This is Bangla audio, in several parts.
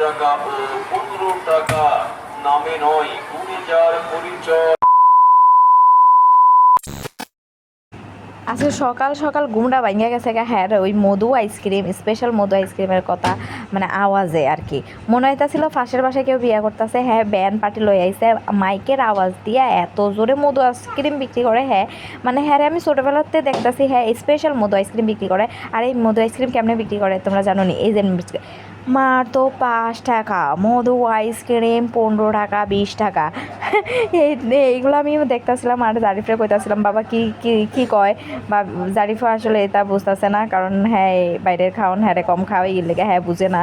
টাকা ও 15 টাকা নামে নয় গুণে যার পরিচয়। আজকে সকাল সকাল ঘুমটা ভাঙিয়া গেছে হ্যাঁ ওই মধু আইসক্রিম স্পেশাল মধু আইসক্রিমের কথা মানে আওয়াজে আর কি মনে হইতাছিল ফাঁসের বাসায় কেউ বিয়ে করতেছে হ্যাঁ ব্যান্ড পার্টি লই আইছে মাইকের আওয়াজ দিয়া এত জোরে মধু আইসক্রিম বিক্রি করে হ্যাঁ মানে হ্যাঁ আমি ছোটোবেলাতে দেখতেছি হ্যাঁ স্পেশাল মধু আইসক্রিম বিক্রি করে। আর এই মধু আইসক্রিম কেমনে বিক্রি করে তোমরা জানো নি? এই যে মাত্র 5 টাকা মধু আইসক্রিম, 15 টাকা, 20 টাকা এইগুলো আমি দেখতেছিলাম আর জারিফরে কইতাছিলাম বাবা কি কি কি কয় বা জারিফা আসলে এটা বুঝতেছে না কারণ হ্যাঁ বাইরের খাওয়ান হ্যাঁ কম খাওয়াই লেগে হ্যাঁ বুঝে না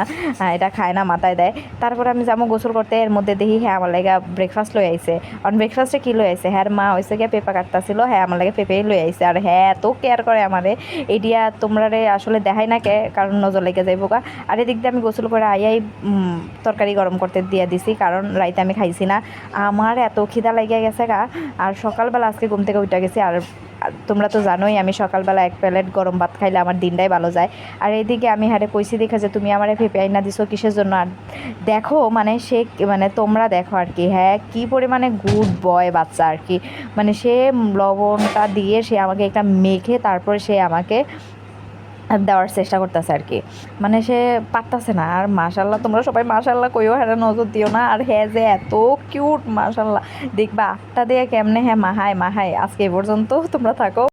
এটা খায় না মাথায় দেয়। তারপরে আমি যাবো গোসল করতে এর মধ্যে দেখি হ্যাঁ আমার লাগে ব্রেকফাস্ট লই আইছে। কারণ ব্রেকফাস্টে কী লই আইছে হ্যাঁ মা হয়েছে গিয়ে পেঁপা কাটতাছিল হ্যাঁ আমার লাগে পেঁপেই লই আইছে আর হ্যাঁ এত কেয়ার করে আমারে এডিয়া তোমরা আসলে দেখাই না কে কারণ নজর লেগে যাইব গা। আর এদিক দিয়ে আমি গোসল করে আইয়াই তরকারি গরম করতে দিয়ে দিছি কারণ রাইতে আমি খাইছি না আমার এত খিদা লেগে গেছে গা। আর সকালবেলা আজকে ঘুম থেকে উঠে গেছি আর তোমরা তো জানোই আমি সকালবেলা 1 প্লেট গরম ভাত খাইলে আমার দিনটাই ভালো যায়। আর এইদিকে আমি হারে কইছি দেখা যে তুমি আমার পেঁপে আইনা দিছো কিসের জন্য। আর দেখো মানে সে মানে তোমরা দেখো আর কি হ্যাঁ কী পরিমাণে গুড বয় বাচ্চা আর কি মানে সে লবণটা দিয়ে সে আমাকে একটা মেখে তারপরে সে আমাকে দেওয়ার চেষ্টা করতেছে আর কি মানে সে পারতাছে না। আর মাশাল্লাহ তোমরা সবাই মাশাল্লাহ কইও হ্যাঁ নজর দিও না। আর হ্যাঁ যে এত কিউট মাশাল্লাহ দেখবা আটটা দিয়ে কেমনে হ্যাঁ মাহায় মাহায়। আজকে এ পর্যন্ত তোমরা থাকো।